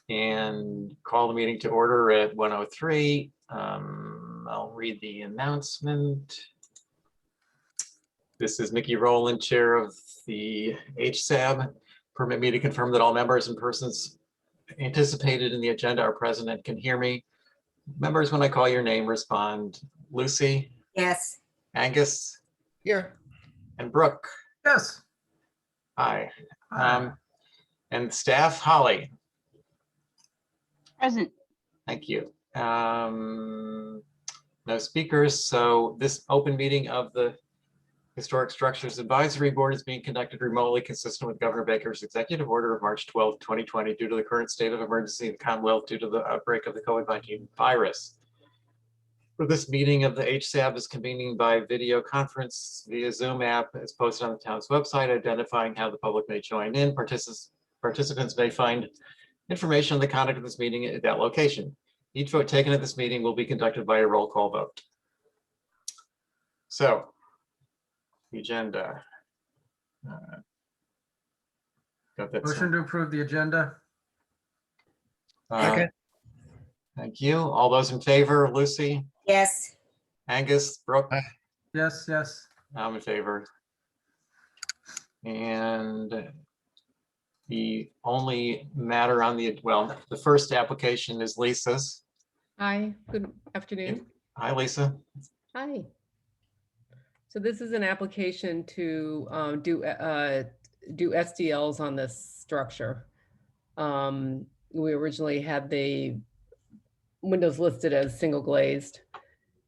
and call the meeting to order at 1:03. I'll read the announcement. This is Mickey Rowland, Chair of the HSAB. Permit me to confirm that all members and persons anticipated in the agenda are present and can hear me. Members, when I call your name, respond. Lucy? Yes. Angus? Here. And Brooke? Yes. Hi. Hi. And staff, Holly? Present. Thank you. No speakers, so this open meeting of the Historic Structures Advisory Board is being conducted remotely, consistent with Governor Baker's executive order of March 12, 2020, due to the current state of emergency in the Commonwealth due to the outbreak of the COVID-19 virus. For this meeting of the HSAB is convening by video conference via Zoom app as posted on the town's website, identifying how the public may join in. Participants may find information on the conduct of this meeting at that location. Each vote taken at this meeting will be conducted by a roll call vote. So, the agenda. Got that. Motion to approve the agenda. Second. Thank you. All those in favor, Lucy, Yes. Angus, Brooke? Aye. Yes, yes. I'm in favor. And the only matter on the, well, the first application is Lisa's. Hi, good afternoon. Hi, Lisa. Hi. So this is an application to do SDLs on this structure. We originally had the windows listed as single glazed.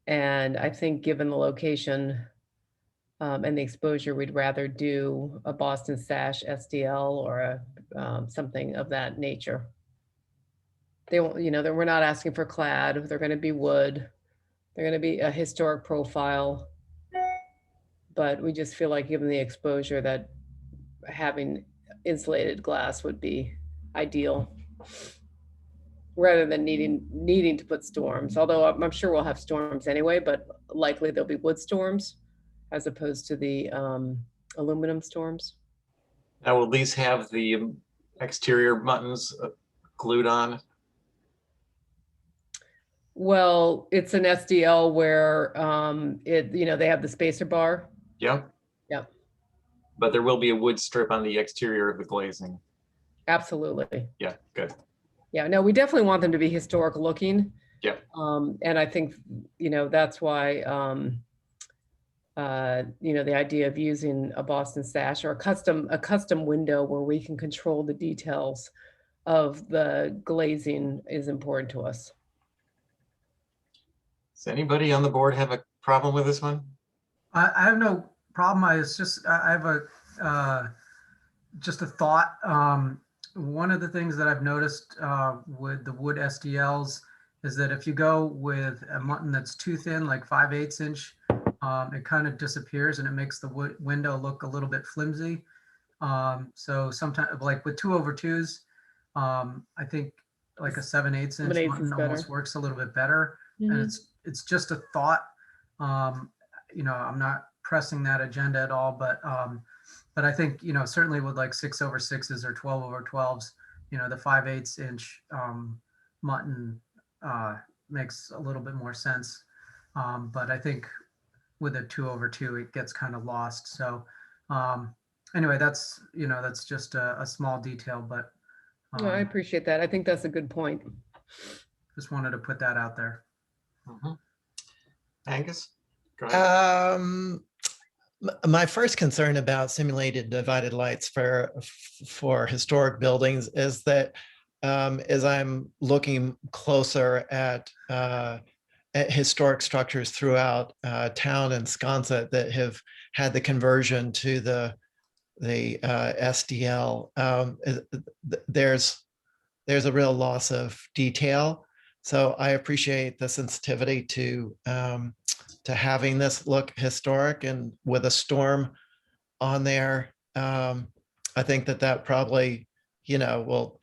And I think given the location and the exposure, we'd rather do a Boston sash SDL or something of that nature. They won't, we're not asking for clad. They're going to be wood. They're going to be a historic profile. But we just feel like given the exposure that having insulated glass would be ideal rather than needing to put storms. Although I'm sure we'll have storms anyway, but likely there'll be wood storms as opposed to the aluminum storms. Now, will these have the exterior buttons glued on? Well, it's an SDL where they have the spacer bar. Yep. Yep. But there will be a wood strip on the exterior of the glazing. Absolutely. Yeah, good. Yeah, no, we definitely want them to be historic looking. Yeah. And I think, that's why, the idea of using a Boston sash or a custom window where we can control the details of the glazing is important to us. Does anybody on the board have a problem with this one? I have no problem. I have just a thought. One of the things that I've noticed with the wood SDLs is that if you go with a mutton that's too thin, like 5/8 inch, it kind of disappears and it makes the window look a little bit flimsy. So sometimes, like with 2/2s, I think like a 7/8 inch mutton almost works a little bit better. Mm-hmm. And it's just a thought. I'm not pressing that agenda at all, but I think, certainly with like 6/6s or 12/12s, the 5/8 inch mutton makes a little bit more sense. But I think with a 2/2, it gets kind of lost. So anyway, that's just a small detail, but no, I appreciate that. I think that's a good point. Just wanted to put that out there. Mm-hmm. Angus? Go ahead. My first concern about simulated divided lights for historic buildings is that as I'm looking closer at historic structures throughout town and Sconset that have had the conversion to the SDL, there's a real loss of detail. So I appreciate the sensitivity to having this look historic, and with a storm on there, I think that probably, will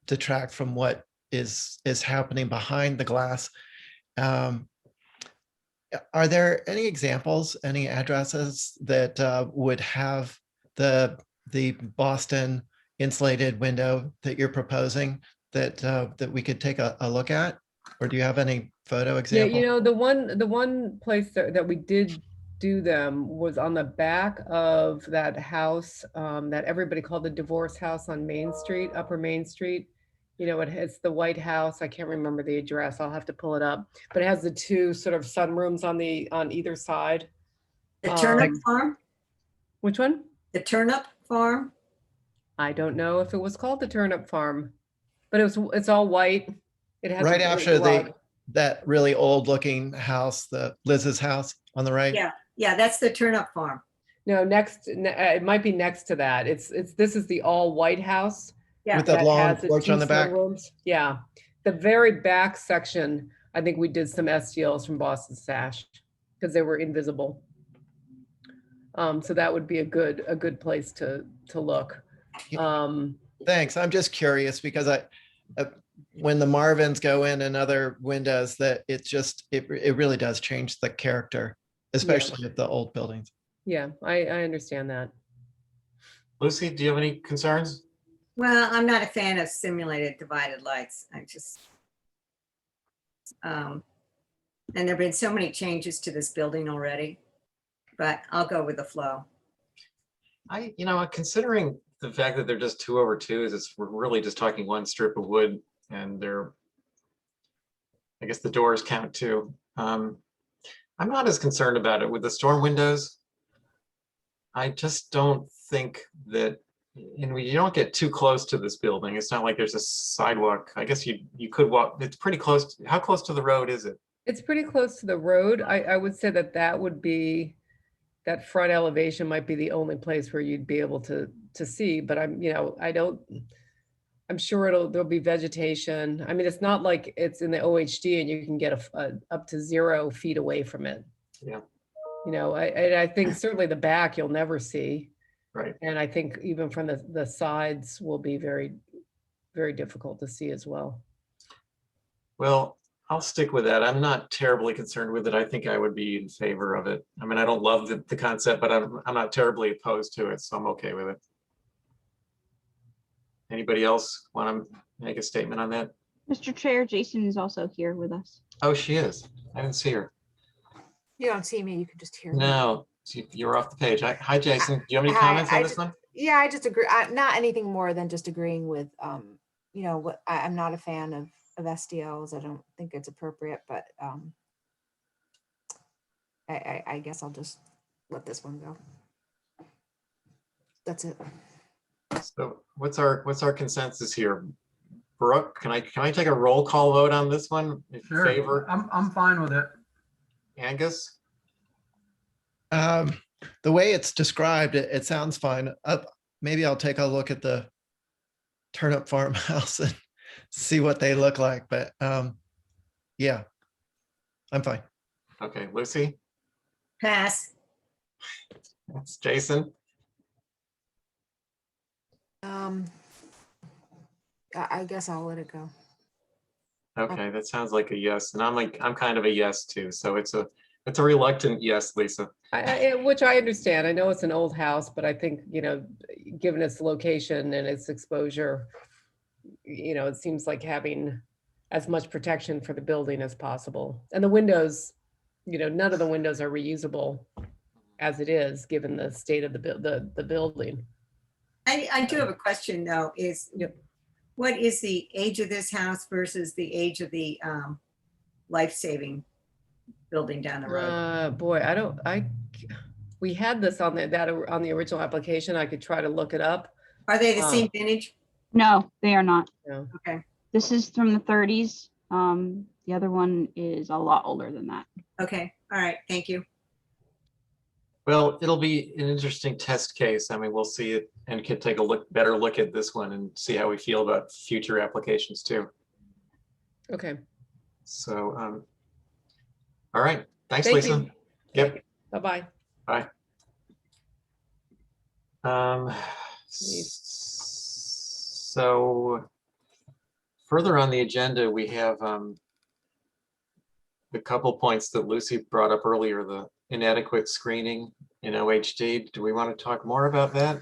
detract from what is happening behind the glass. Are there any examples, any addresses that would have the Boston insulated window that you're proposing that we could take a look at? Or do you have any photo Yeah, example? you know, the one place that we did do them was on the back of that house that everybody called the divorce house on Main Street, Upper Main Street. You know, it's the white house. I can't remember the address. I'll have to pull it up. But it has the two sort of sunrooms on either side. The turnip Um, farm, Which one? the turnip farm. I don't know if it was called the Turnip Farm, but it's all white. It has a Right great after garage. that really old looking house, the Liz's house on the right. Yeah, that's the turnip farm. No, it might be next to that. This is the all white house. Yeah. With the that long has the porch two on the back. sunrooms. Yeah, the very back section, I think we did some STLs from Boston Sash because they were invisible. So that would be a good place to look. Thanks. I'm just curious because when the Marvins go in and other windows, that it really does change the character, especially of the old buildings. Yeah, I understand that. Lucy, do you have any concerns? Well, I'm not a fan of simulated divided lights. And there've been so many changes to this building already, but I'll go with the flow. Considering the fact that they're just 2/2s, we're really just talking one strip of wood, and I guess the doors count too. I'm not as concerned about it with the storm windows. I just don't think that, you don't get too close to this building. It's not like there's a sidewalk. I guess you could walk. It's pretty close. How close to the road is it? It's pretty close to the road. I would say that would be, that front elevation might be the only place where you'd be able to see, but I'm sure there'll be vegetation. I mean, it's not like it's in the OHD and you can get up to 0 feet away from it. Yeah. I think certainly the back you'll never see. Right. And I think even from the sides will be very, very difficult to see as well. Well, I'll stick with that. I'm not terribly concerned with it. I think I would be in favor of it. I mean, I don't love the concept, but I'm not terribly opposed to it, so I'm okay with it. Anybody else want to make a statement on that? Mr. Chair, Jason is also here with us. Oh, she is. I didn't see her. You don't see me, you can just hear me. No, you're off the page. Hi, Jason. Do you have any Hi, comments on I this ju- one? Yeah, I just agree, not anything more than just agreeing with, I'm not a fan of SDLs. I don't think it's appropriate, but I guess I'll just let this one go. That's it. So what's our consensus here? Brooke, can I take a roll call vote on this one in Sure, favor? I'm fine with it. Angus? The way it's described, it sounds fine. Maybe I'll take a look at the turnip farmhouse and see what they look like. But yeah, I'm fine. Okay, Lucy? Pass. That's Jason. I guess I'll let it go. Okay, that sounds like a yes. And I'm kind of a yes too. So it's a reluctant yes, Lisa. Which I understand. I know it's an old house, but I think, given its location and its exposure, it seems like having as much protection for the building as possible. And the windows, none of the windows are reusable as it is, given the state of the building. I do have a question though, what is the age of this house versus the age of the life-saving building down the road? Boy, we had this on the original application. I could try to look it up. Are they the same vintage? No, they are not. No. Okay, This is from the 30s. The other one is a lot older than that. okay, all right, thank you. Well, it'll be an interesting test case. I mean, we'll see it and can take a better look at this one and see how we feel about future applications too. Okay. So, all right. Thanks, Thank Lisa. you. Yep. Bye-bye. Bye. Please. So further on the agenda, we have the couple points that Lucy brought up earlier, the inadequate screening in OHD. Do we want to talk more about that?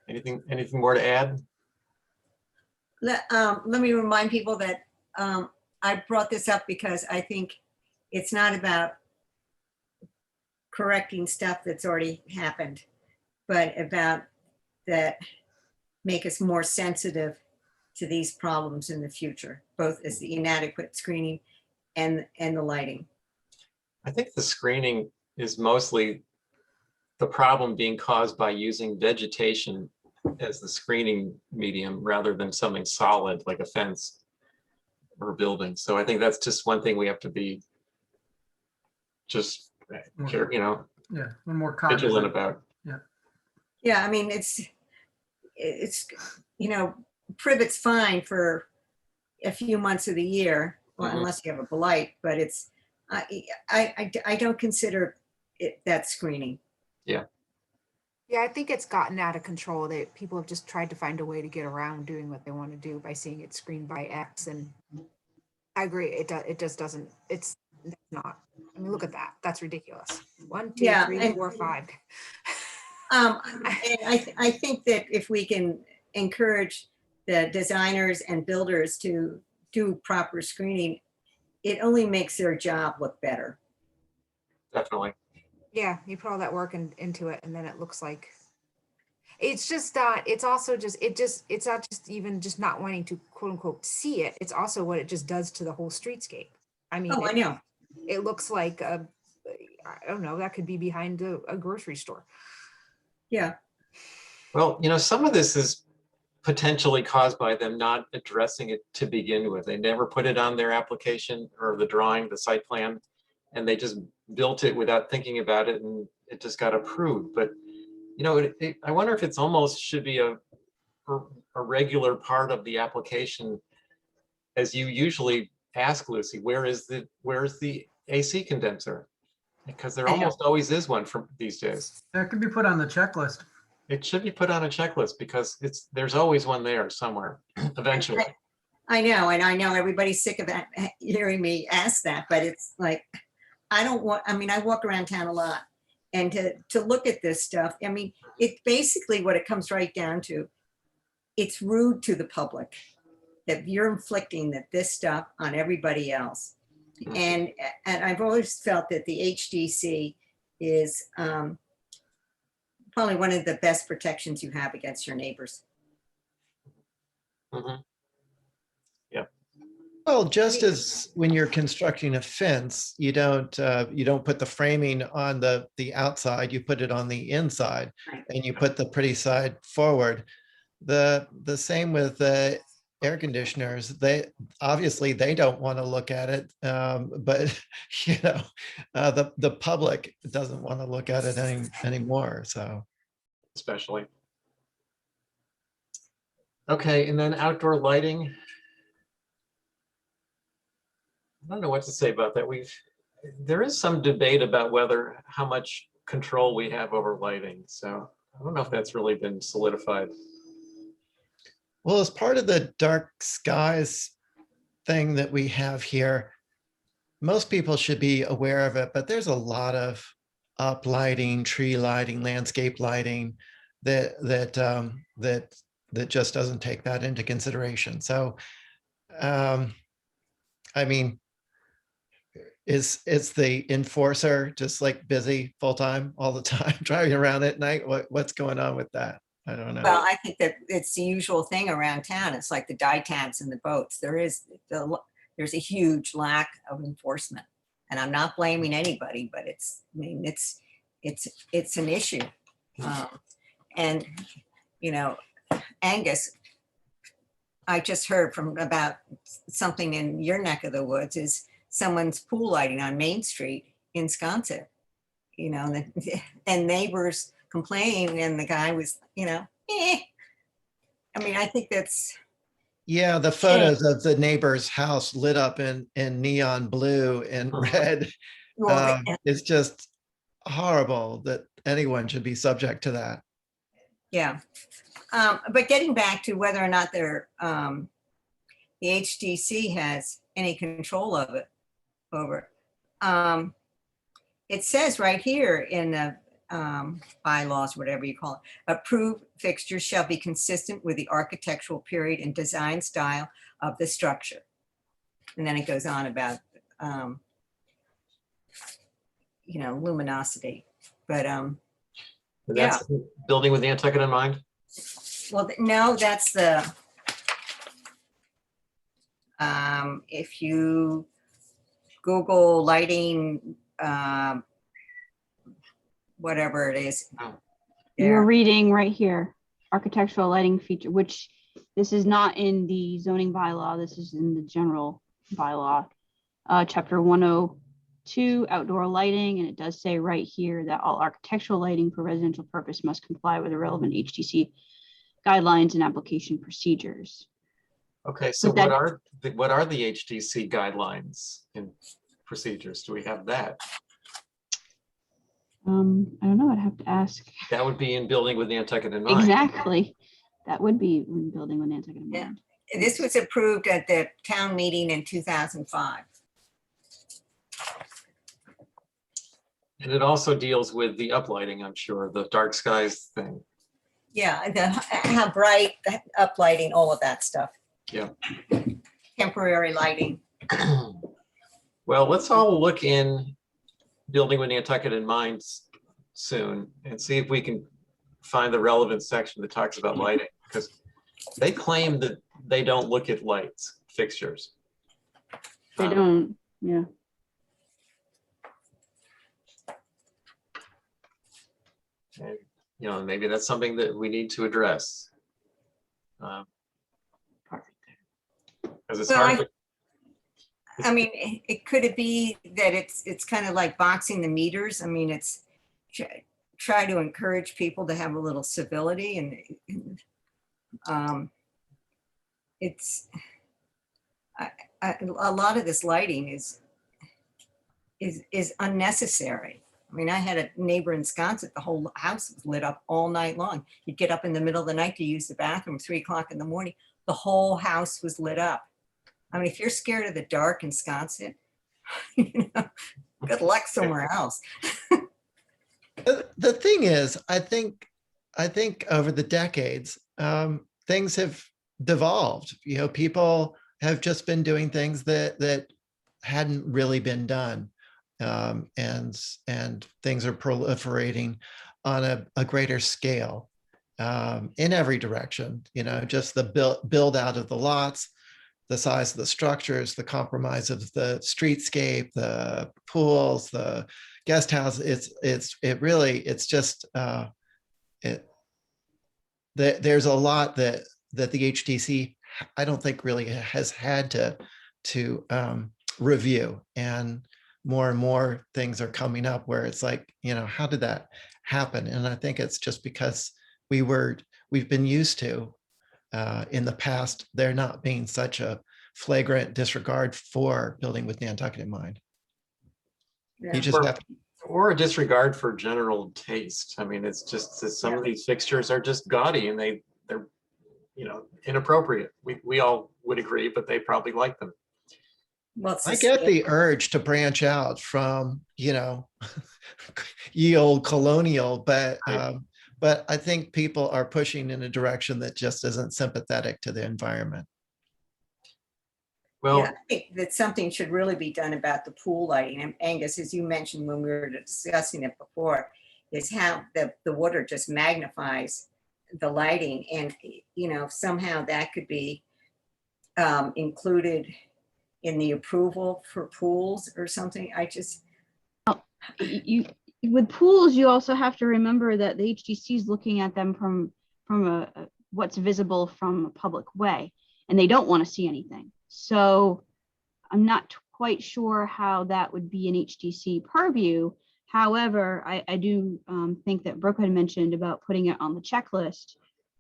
Anything more to add? Let me remind people that I brought this up because I think it's not about correcting stuff that's already happened, but about that make us more sensitive to these problems in the future, both as the inadequate screening and the lighting. I think the screening is mostly the problem being caused by using vegetation as the screening medium rather than something solid like a fence or a building. So I think that's just one thing we have to be just, you know, Yeah, we're more vigilant cognizant. about. Yeah, I mean, it's, you know, privet's fine for a few months of the year, well, Mhm. unless you have a blight, but it's, I don't consider it that screening. Yeah, I think it's gotten out of control. That people have just tried to find a way to get around doing what they want to do by seeing it screened by X. And I agree, it just doesn't, it's not. I mean, look at that. That's ridiculous. 1, 2, Yeah, 3, and- 4, 5. And I think that if we can encourage the designers and builders to do proper screening, it only makes their job look better. Definitely. Yeah, you put all that work into it, and then it looks like it's just it's also just it's not just even just not wanting to quote unquote see it. It's also what it just does to the whole streetscape. I mean, Oh, I know. it looks like I don't know, that could be behind a grocery store. Yeah, Well, you know, some of this is potentially caused by them not addressing it to begin with. They never put it on their application or the drawing, the site plan, and they just built it without thinking about it, and it just got approved. But you know, I wonder if it's almost should be a regular part of the application, as you usually ask Lucy, where is the AC condenser? Because there I know. almost always is one from these days. That could be put on the checklist. It should be put on a checklist because there's always one there somewhere eventually. I know. And I know everybody's sick of that, hearing me ask that, but it's like, I don't want, I mean, I walk around town a lot, and to look at this stuff, I mean, it's basically what it comes right down to. It's rude to the public that you're inflicting this stuff on everybody else. And I've always felt that the HDC is probably one of the best protections you have against your neighbors. Mhm. Well, just as when you're constructing a fence, you don't put the framing on the outside, you put it on the inside, Right. and you put the pretty side forward. The same with the air conditioners. They obviously they don't want to look at it, but you know, the public doesn't want to look at it anymore. So Especially. Okay, and then outdoor lighting. I don't know what to say about that. There is some debate about how much control we have over lighting. So I don't know if that's really been solidified. well, as part of the dark skies thing that we have here, most people should be aware of it, but there's a lot of up lighting, tree lighting, landscape lighting that just doesn't take that into consideration. So, I mean, is the enforcer just like busy full time all the time, driving around at night? What's going on with that? I don't know. Well, I think that it's the usual thing around town. It's like the dye tabs in the boats. There's a huge lack of enforcement, and I'm not blaming anybody, but it's an issue. And you know, Angus, I just heard about something in your neck of the woods is someone's pool lighting on Main Street in Sconset. You know, and neighbors complaining, and the guy was, you know, eh. I mean, I think that's, Yeah, the photos of the neighbor's house lit up in neon blue and red well, is just horrible that anyone should be subject to that. yeah. But getting back to whether or not the HDC has any control of it over, it says right here in bylaws, whatever you call it. Approved fixtures shall be consistent with the architectural period and design style of the structure. And then it goes on about, luminosity, but, And that's building with Nantucket in mind. well, no, that's the, if you Google lighting, whatever it is. Oh. You're there. reading right here, architectural lighting feature, which this is not in the zoning bylaw. This is in the general bylaw, chapter 102, outdoor lighting. And it does say right here that all architectural lighting for residential purpose must comply with the relevant HTC guidelines and application procedures. Okay, so But what are the HDC guidelines and procedures? Do we have that? I don't know, I'd have to ask. That would be in building with Nantucket in mind. Exactly. That would be in building with Nantucket in Yeah. mind. This was approved at the town meeting in 2005. And it also deals with the uplighting, I'm sure, the dark skies thing. Yeah, how bright, the uplighting, all of that stuff. Yeah. Temporary lighting. Well, let's all look in building with Nantucket in mind soon and see if we can find the relevant section that talks about lighting, because they claim that they don't look at lights, fixtures. They don't, yeah. And, maybe that's something that we need to address. Because it's Well, hard. I mean, could it be that it's kind of like boxing the meters? I mean, it's try to encourage people to have a little civility, and it's a lot of this lighting is unnecessary. I mean, I had a neighbor in Wisconsin, the whole house was lit up all night long. You'd get up in the middle of the night to use the bathroom, 3 o'clock in the morning, the whole house was lit up. I mean, if you're scared of the dark in Wisconsin, good luck somewhere else. The thing is, I think over the decades, things have devolved. People have just been doing things that hadn't really been done. And things are proliferating on a greater scale in every direction. Just the build out of the lots, the size of the structures, the compromise of the streetscape, the pools, the guest house. There's a lot that the HTC, I don't think really has had to review, and more things are coming up where it's like, how did that happen? And I think it's just because we've been used to in the past there not being such a flagrant disregard for building with Nantucket in mind. Yeah. You just have Or a disregard for general taste. I mean, it's just that some of these fixtures are just gaudy and they're inappropriate. We all would agree, but they probably like them. Well, it's I the get same- the urge to branch out from, ye old colonial, but I think people are pushing in a direction that just isn't sympathetic to the environment. Well, Yeah, I think that something should really be done about the pool lighting. And Angus, as you mentioned when we were discussing it before, is how the water just magnifies the lighting. And, somehow that could be included in the approval for pools or something. With pools, you also have to remember that the HDC is looking at them from what's visible from a public way, and they don't want to see anything. So I'm not quite sure how that would be an HDC purview. However, I do think that Brooke had mentioned about putting it on the checklist,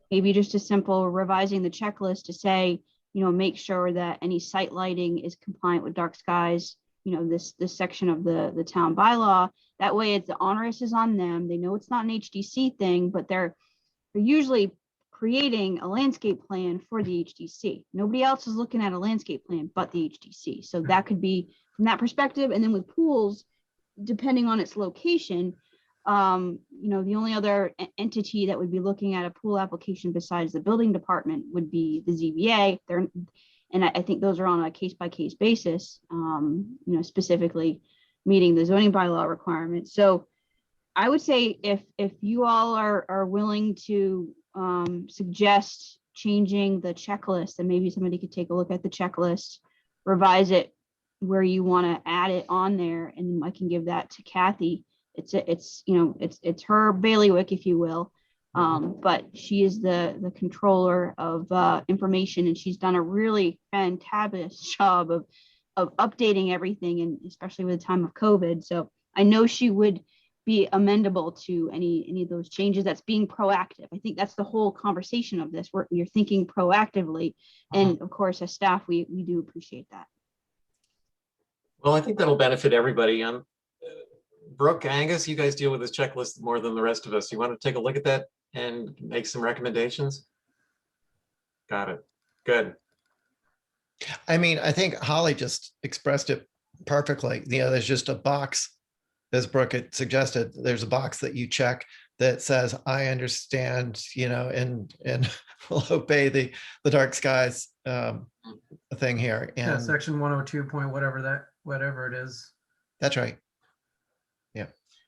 maybe just a simple revising the checklist to say, make sure that any site lighting is compliant with dark skies, this section of the town bylaw. That way it's the onus is on them. They know it's not an HDC thing, but they're usually creating a landscape plan for the HDC. Nobody else is looking at a landscape plan but the HDC. So that could be from that perspective. And then with pools, depending on its location, The only other entity that would be looking at a pool application besides the building department would be the ZBA. And I think those are on a case-by-case basis, specifically meeting the zoning bylaw requirements. So I would say if you all are willing to suggest changing the checklist, then maybe somebody could take a look at the checklist, revise it where you want to add it on there, and I can give that to Kathy. It's her bailiwick, if you will. But she is the controller of information, and she's done a really fantabulous job of updating everything, and especially with the time of COVID. So I know she would be amendable to any of those changes. That's being proactive. I think that's the whole conversation of this. You're thinking proactively, and of course, as staff, we do appreciate that. Well, I think that'll benefit everybody. Brooke, Angus, you guys deal with this checklist more than the rest of us. You want to take a look at that and make some recommendations? Got it. Good. I mean, I think Holly just expressed it perfectly. There's just a box, as Brooke had suggested, there's a box that you check that says, I understand, and will obey the dark skies thing here. Yeah, And section 102 point, whatever it is. that's right. Yeah,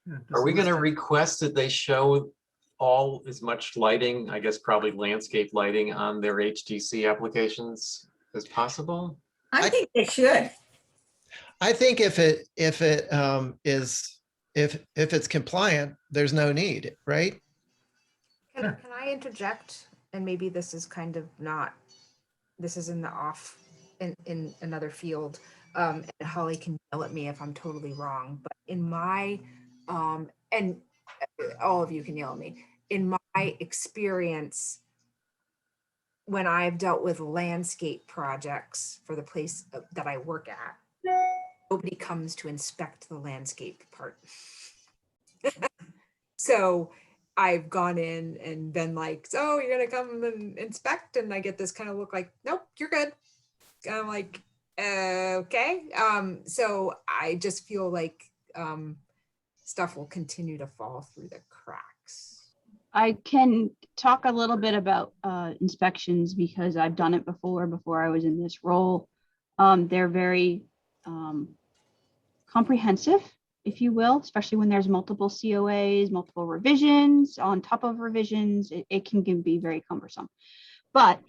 Are just we going to list it. request that they show all as much lighting, I guess probably landscape lighting, on their HDC applications as possible? I think they should. I think if it's compliant, there's no need, right? Can I interject? And maybe this is kind of not, this is in the off, in another field. And Holly can yell at me if I'm totally wrong, but in my, and all of you can yell at me, in my experience, when I've dealt with landscape projects for the place that I work at, nobody comes to inspect the landscape part. So I've gone in and been like, so you're gonna come and inspect? And I get this kind of look like, nope, you're good. And I'm like, okay. So I just feel like stuff will continue to fall through the cracks. I can talk a little bit about inspections because I've done it before I was in this role. They're very comprehensive, if you will, especially when there's multiple COAs, multiple revisions on top of revisions. It can be very cumbersome. But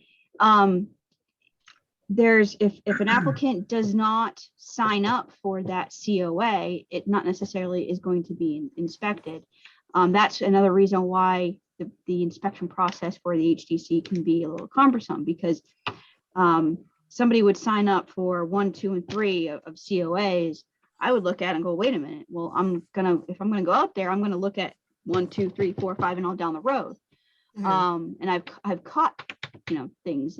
if an applicant does not sign up for that COA, it not necessarily is going to be inspected. That's another reason why the inspection process for the HDC can be a little cumbersome, because somebody would sign up for 1, 2, and 3 of COAs. I would look at it and go, wait a minute. Well, if I'm gonna go out there, I'm gonna look at 1, 2, 3, 4, 5, and all down the road. Mm-hmm. And I've caught things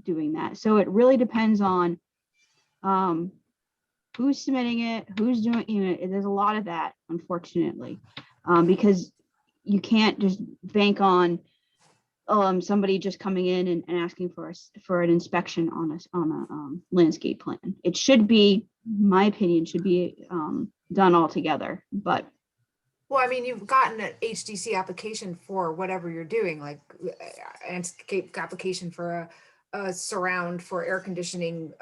doing that. So it really depends on who's submitting it, who's doing. There's a lot of that, unfortunately, because you can't just bank on somebody just coming in and asking for an inspection on a landscape plan. It should be, my opinion, should be done all together. But well, I mean, you've gotten an HDC application for whatever you're doing, like an application for a surround for air conditioning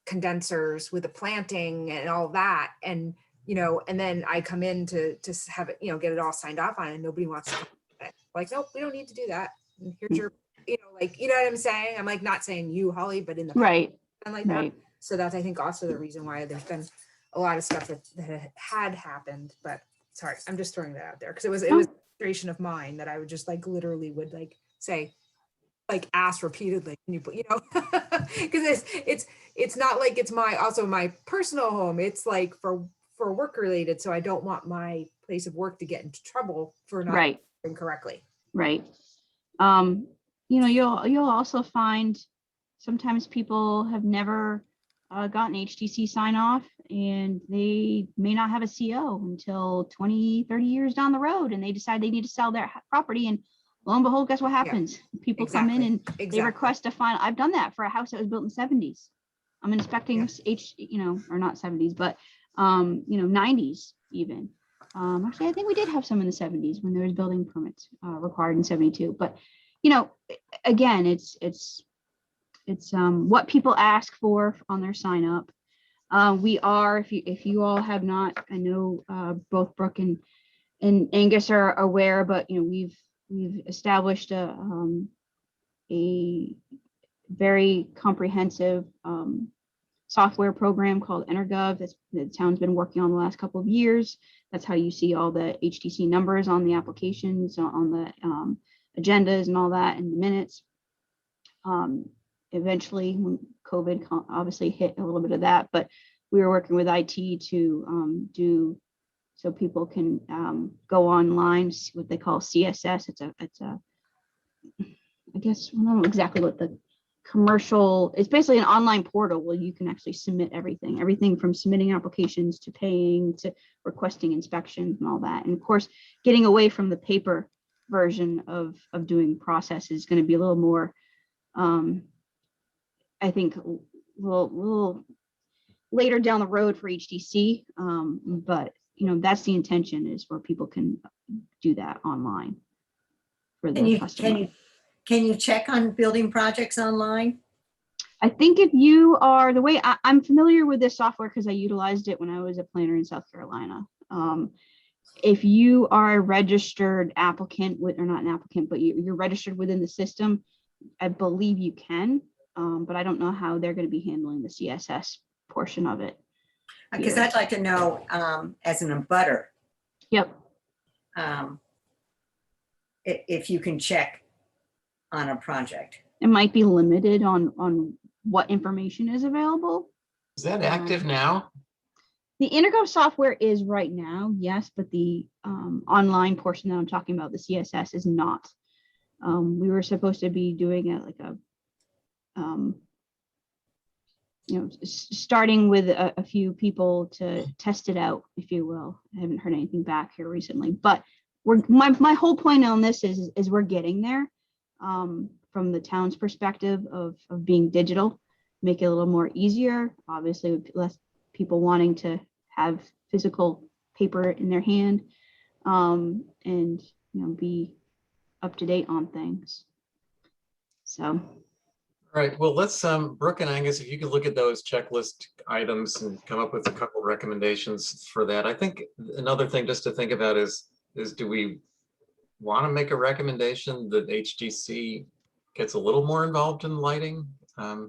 condensers with a planting and all that. And, and then I come in to have it, get it all signed off on, and nobody wants to come with it. Like, nope, we don't need to do that. And here's your, you know what I'm saying? I'm like, not saying you, Holly, but in the right. like that. So that's, I think, also the reason why there's been a lot of stuff that had happened. But sorry, I'm just throwing that out there because it was a frustration of mine that I would just literally would say, ask repeatedly, can you put, because it's not like it's my personal home. It's like for work related. So I don't want my place of work to get into trouble for not doing correctly. Right. You'll also find sometimes people have never gotten HTC sign off, and they may not have a CO until 20, 30 years down the road, and they decide they need to sell their property, and lo and behold, guess what happens? People come in and they request a final. I've done that for a house that was built in the 70s. I'm inspecting or not 70s, but 90s even. Actually, I think we did have some in the 70s when there was building permits required in 72. But, you know, again, it's what people ask for on their sign up. We are, if you all have not, I know both Brooke and Angus are aware, but you know, we've established a very comprehensive software program called Energov that the town's been working on the last couple of years. That's how you see all the HTC numbers on the applications, on the agendas and all that in the minutes. Eventually, when COVID obviously hit a little bit of that, but we were working with IT to do so people can go online, see what they call CSS. It's a I guess I don't know exactly what the commercial, it's basically an online portal where you can actually submit everything from submitting applications to paying to requesting inspections and all that. And of course, getting away from the paper version of doing process is going to be a little more, I think, a little later down the road for HDC. But you know, that's the intention, is where people can do that online for their customer. Can you check on building projects online? I think if you are, the way I'm familiar with this software because I utilized it when I was a planner in South Carolina. If you are a registered applicant with, or not an applicant, but you're registered within the system, I believe you can, but I don't know how they're going to be handling the CSS portion of it. Because I'd like to know, as an abutter, Yep. If you can check on a project. It might be limited on what information is available. Is that active now? The Intergov software is right now, yes, but the online portion that I'm talking about, the CSS, is not. We were supposed to be doing it like a, you know, starting with a few people to test it out, if you will. I haven't heard anything back here recently, but my whole point on this is we're getting there. From the town's perspective of being digital, make it a little more easier, obviously with less people wanting to have physical paper in their hand, and you know, be up to date on things. So. All right, well, let's, Brooke and Angus, if you could look at those checklist items and come up with a couple recommendations for that. I think another thing just to think about is do we want to make a recommendation that HDC gets a little more involved in lighting? I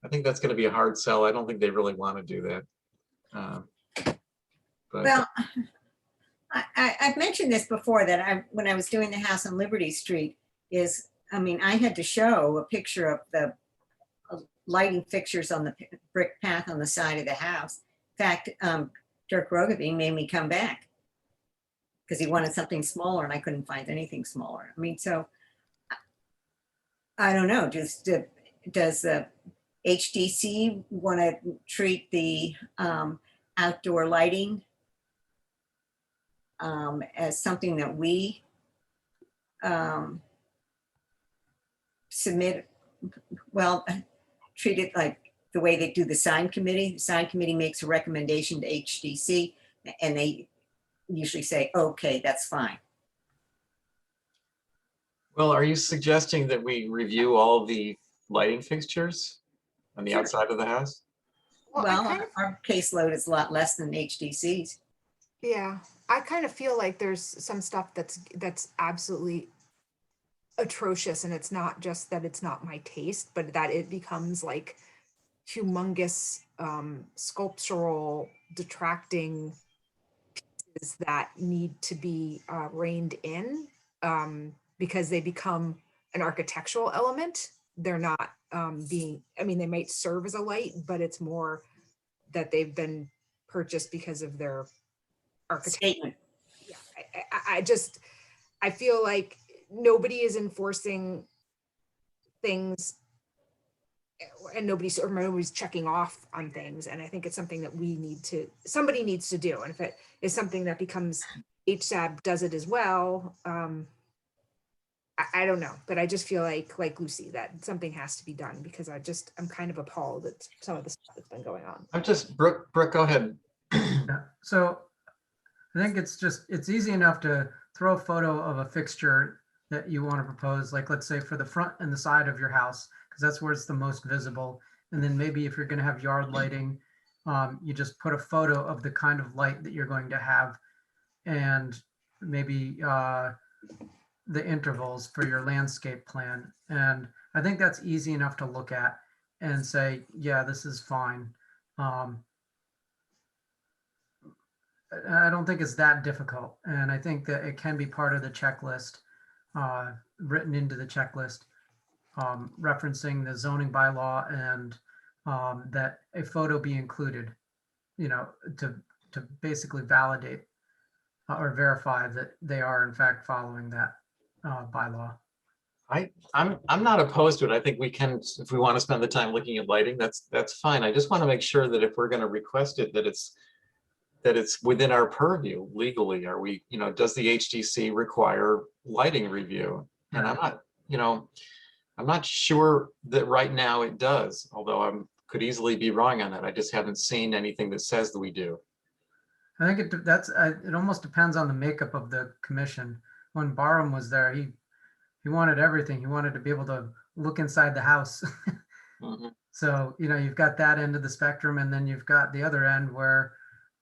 think that's going to be a hard sell. I don't think they really want to do that. But Well, I've mentioned this before, that when I was doing the house on Liberty Street, I mean, I had to show a picture of the lighting fixtures on the brick path on the side of the house. In fact, Dirk Rogeby made me come back because he wanted something smaller and I couldn't find anything smaller. I mean, so I don't know, does the HDC want to treat the outdoor lighting as something that we submit, well, treat it like the way they do the sign committee? The sign committee makes a recommendation to HDC and they usually say, okay, that's fine. well, are you suggesting that we review all the lighting fixtures on the Sure. outside of the house? Well, Well, our caseload is a lot less than HDC's. yeah, I kind of feel like there's some stuff that's absolutely atrocious, and it's not just that it's not my taste, but that it becomes like humongous sculptural detracting pieces that need to be reined in, because they become an architectural element. They're not being, I mean, they might serve as a light, but it's more that they've been purchased because of their architecture. Statement. Yeah, I feel like nobody is enforcing things, and nobody's checking off on things. And I think it's something that somebody needs to do. And if it is something that becomes HSAB does it as well, I don't know, but I just feel like Lucy, that something has to be done, because I'm kind of appalled at some of the stuff that's been going on. I'm just, Brooke, go ahead. Yeah. So I think it's easy enough to throw a photo of a fixture that you want to propose, like let's say for the front and the side of your house, because that's where it's the most visible. And then maybe if you're going to have yard lighting, you just put a photo of the kind of light that you're going to have, and maybe the intervals for your landscape plan. And I think that's easy enough to look at and say, yeah, this is fine. I don't think it's that difficult. And I think that it can be part of the checklist, written into the checklist, referencing the zoning bylaw, and that a photo be included, to basically validate or verify that they are in fact following that bylaw. I'm not opposed to it. I think we can, if we want to spend the time looking at lighting, that's fine. I just want to make sure that if we're going to request it, that it's within our purview legally. Are we, does the HDC require lighting review? And I'm not sure that right now it does, although I could easily be wrong on that. I just haven't seen anything that says that we do. I think it almost depends on the makeup of the commission. When Barham was there, he wanted everything. He wanted to be able to look inside the house. Mhm. So, you've got that end of the spectrum, and then you've got the other end where,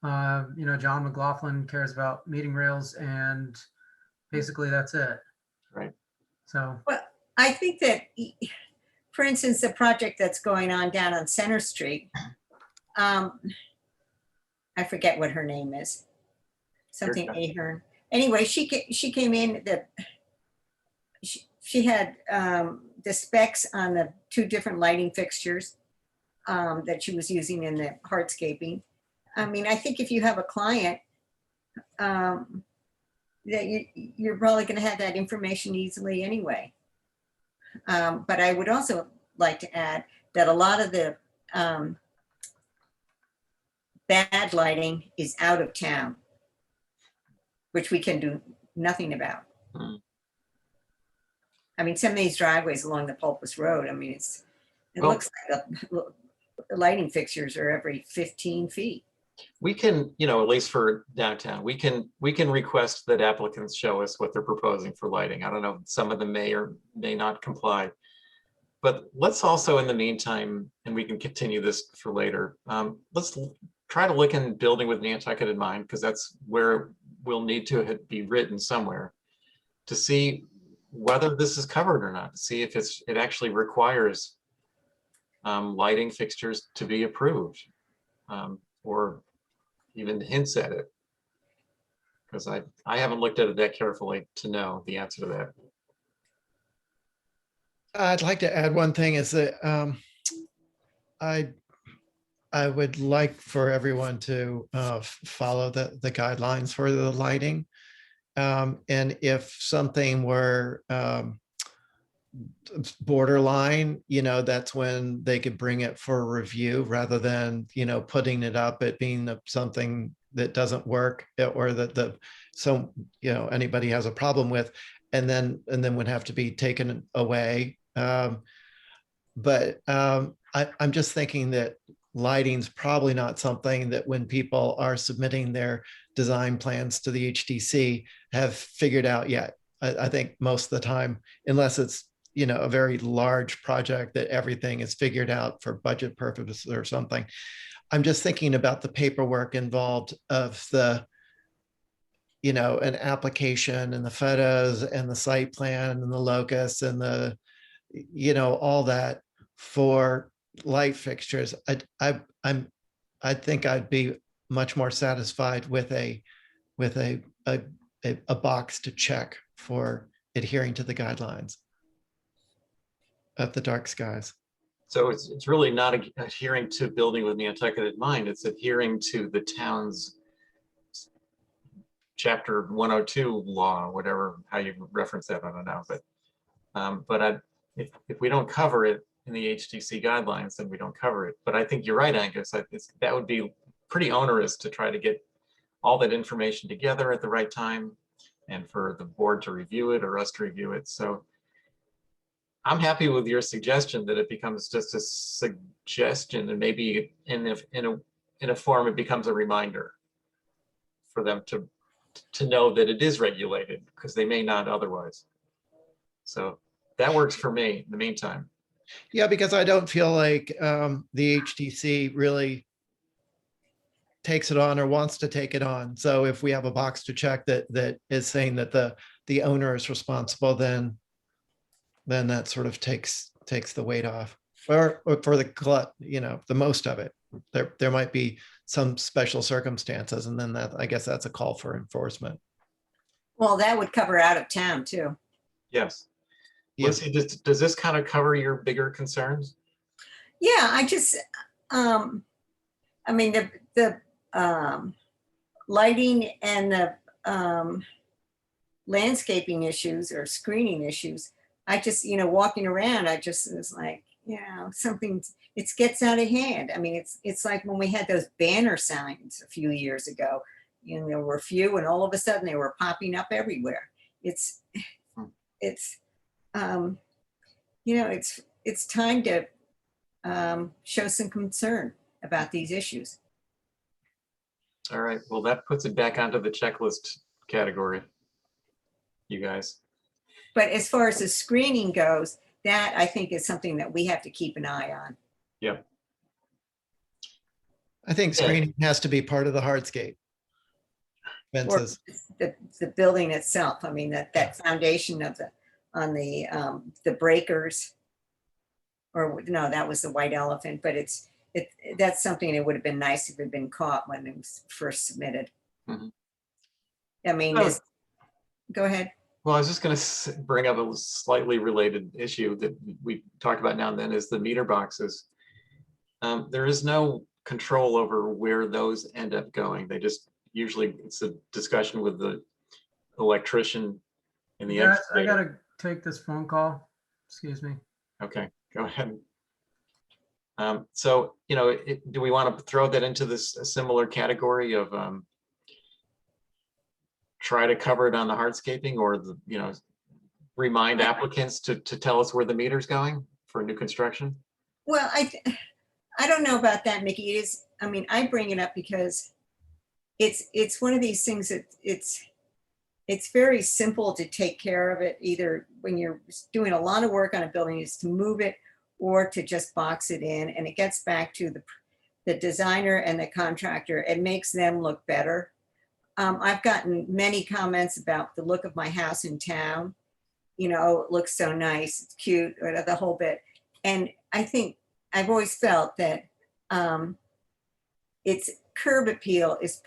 John McLaughlin cares about meeting rails, and basically that's it. Right. So, Well, I think that, for instance, the project that's going on down on Center Street, I forget what her name is, something Erica. Ahern. Anyway, she came in, she had the specs on the 2 different lighting fixtures that she was using in the hardscaping. I mean, I think if you have a client, that you're probably going to have that information easily anyway. But I would also like to add that a lot of the bad lighting is out of town, which we can do nothing about. Hmm. I mean, some of these driveways along the Pulpus Road, I mean, it Well- looks like the lighting fixtures are every 15 feet. We can, at least for downtown, we can request that applicants show us what they're proposing for lighting. I don't know, some of them may or may not comply. But let's also, in the meantime, and we can continue this for later, let's try to look in building with Nantucket in mind, because that's where we'll need to be written somewhere, to see whether this is covered or not, to see if it actually requires lighting fixtures to be approved, or even hints at it. Because I haven't looked at it that carefully to know the answer to that. I'd like to add one thing is that I would like for everyone to follow the guidelines for the lighting. And if something were borderline, that's when they could bring it for review rather than, putting it up, it being something that doesn't work, or that anybody has a problem with, and then would have to be taken away. But I'm just thinking that lighting's probably not something that when people are submitting their design plans to the HDC have figured out yet. I think most of the time, unless it's, a very large project that everything is figured out for budget purposes or something. I'm just thinking about the paperwork involved of the, an application and the photos and the site plan and the locus and the, all that for light fixtures. I think I'd be much more satisfied with a box to check for adhering to the guidelines of the dark skies. So it's really not adhering to building with Nantucket in mind. It's adhering to the town's chapter 102 law, whatever, how you reference that, I don't know. But if we don't cover it in the HDC guidelines, then we don't cover it. But I think you're right, Angus. That would be pretty onerous to try to get all that information together at the right time and for the board to review it or us to review it. So I'm happy with your suggestion that it becomes just a suggestion, and maybe in a form it becomes a reminder for them to to know that it is regulated, because they may not otherwise. So that works for me in the meantime. Yeah, because I don't feel like the HTC really takes it on or wants to take it on. So if we have a box to check that is saying that the owner is responsible, then that sort of takes the weight off. Or for the glut, the most of it. There might be some special circumstances, and then I guess that's a call for enforcement. Well, that would cover out of town too. Yes. Yes. Lucy, does this kind of cover your bigger concerns? Yeah, I just, I mean, the lighting and the landscaping issues or screening issues, I just, walking around, I just was like, something, it gets out of hand. I mean, it's like when we had those banner signs a few years ago, there were few and all of a sudden they were popping up everywhere. It's time to show some concern about these issues. All right, well, that puts it back onto the checklist category, you guys. But as far as the screening goes, that I think is something that we have to keep an eye on. Yep. I think screening has to be part of the hardscape. Or Fences. the building itself. I mean, that foundation of the breakers, or no, that was the white elephant, but that's something that would have been nice if it had been caught when it was first submitted. Mhm. I mean, Oh. Go ahead. Well, I was just going to bring up a slightly related issue that we talk about now and then, is the meter boxes. There is no control over where those end up going. They just usually, it's a discussion with the electrician and the Yes, I excavator. gotta take this phone call. Excuse me. Okay, go ahead. So, do we want to throw that into this similar category of try to cover it on the hardscaping, or remind applicants to tell us where the meter's going for new construction? Well, I don't know about that, Mickey. It is, I mean, I bring it up because it's one of these things that it's very simple to take care of it, either when you're doing a lot of work on a building is to move it or to just box it in. And it gets back to the designer and the contractor. It makes them look better. I've gotten many comments about the look of my house in town. It looks so nice, it's cute, or the whole bit. And I think I've always felt that its curb appeal is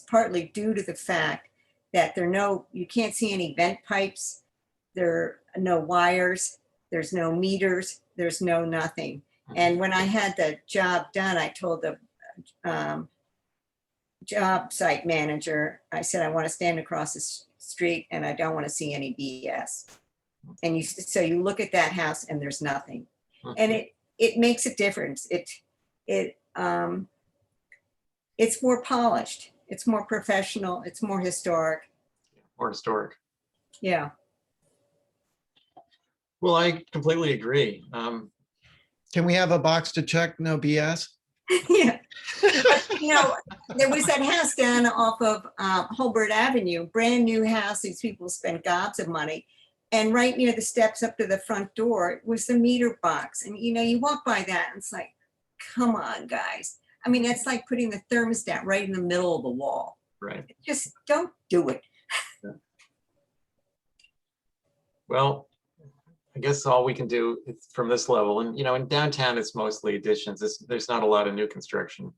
partly due to the fact that you can't see any vent pipes, there are no wires, there's no meters, there's no nothing. And when I had the job done, I told the job site manager, I said, I want to stand across the street and I don't want to see any BS. And so you look at that house and there's nothing. And it makes a difference. It's more polished. It's more professional. It's more historic. More historic. Yeah. Well, I completely agree. Can we have a box to check? No BS. Yeah. But, there was that house down off of Holbert Avenue, brand new house. These people spent gobs of money. And right near the steps up to the front door was the meter box. And, you walk by that and it's like, come on, guys. I mean, that's like putting the thermostat right in the middle of the wall. Right. Just don't do it. Well, I guess all we can do is from this level, and in downtown, it's mostly additions. There's not a lot of new construction.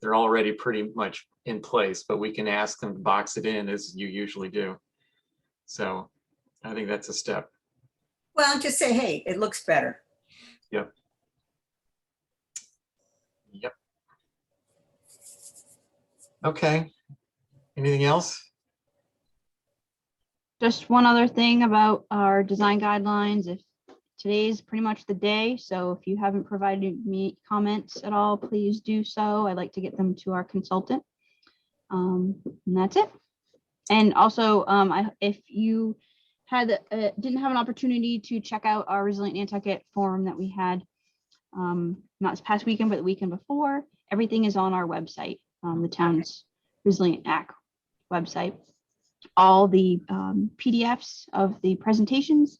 They're already pretty much in place, but we can ask them to box it in as you usually do. So I think that's a step. Well, just say, hey, it looks better. Yep. Okay. Anything else? Just one other thing about our design guidelines. If today's pretty much the day, so if you haven't provided me comments at all, please do so. I'd like to get them to our consultant. And that's it. And also, if you didn't have an opportunity to check out our Resilient Nantucket forum that we had, not this past weekend, but the weekend before, everything is on our website, the town's Resilient Act website all the PDFs of the presentations,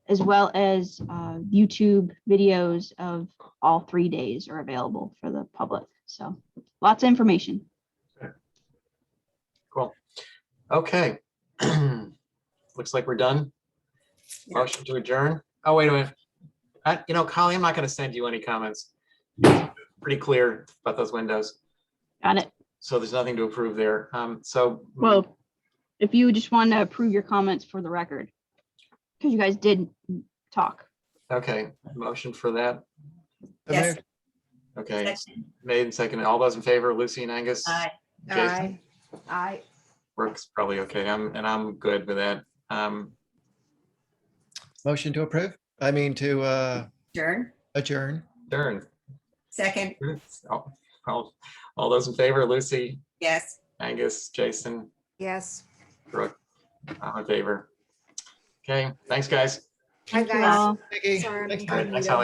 as well as YouTube videos of all 3 days are available for the public. So lots of information. Cool. Okay. Looks like we're done. Yeah. Motion to adjourn. Oh, wait a minute. You know, Holly, I'm not going to send you any comments. Pretty clear about those windows. Got it. So there's nothing to approve there. So, Well, if you just want to approve your comments for the record, because you guys did talk. okay, motion for that. So Yes. moved. Okay, Second. made and seconded. All those in favor, Lucy and Angus? Aye. Jason? I Works probably okay. I'm good with that. Motion to approve? I mean to Adjourn. adjourn. Darn. Second, All those in favor, Lucy, yes. Angus, Jason, yes. Brooke, I'm in favor. Okay, thanks, guys. Hi, Thank you guys. all. Vicky, Sorry, I'm thanks, in All right, thanks, incognito. Holly.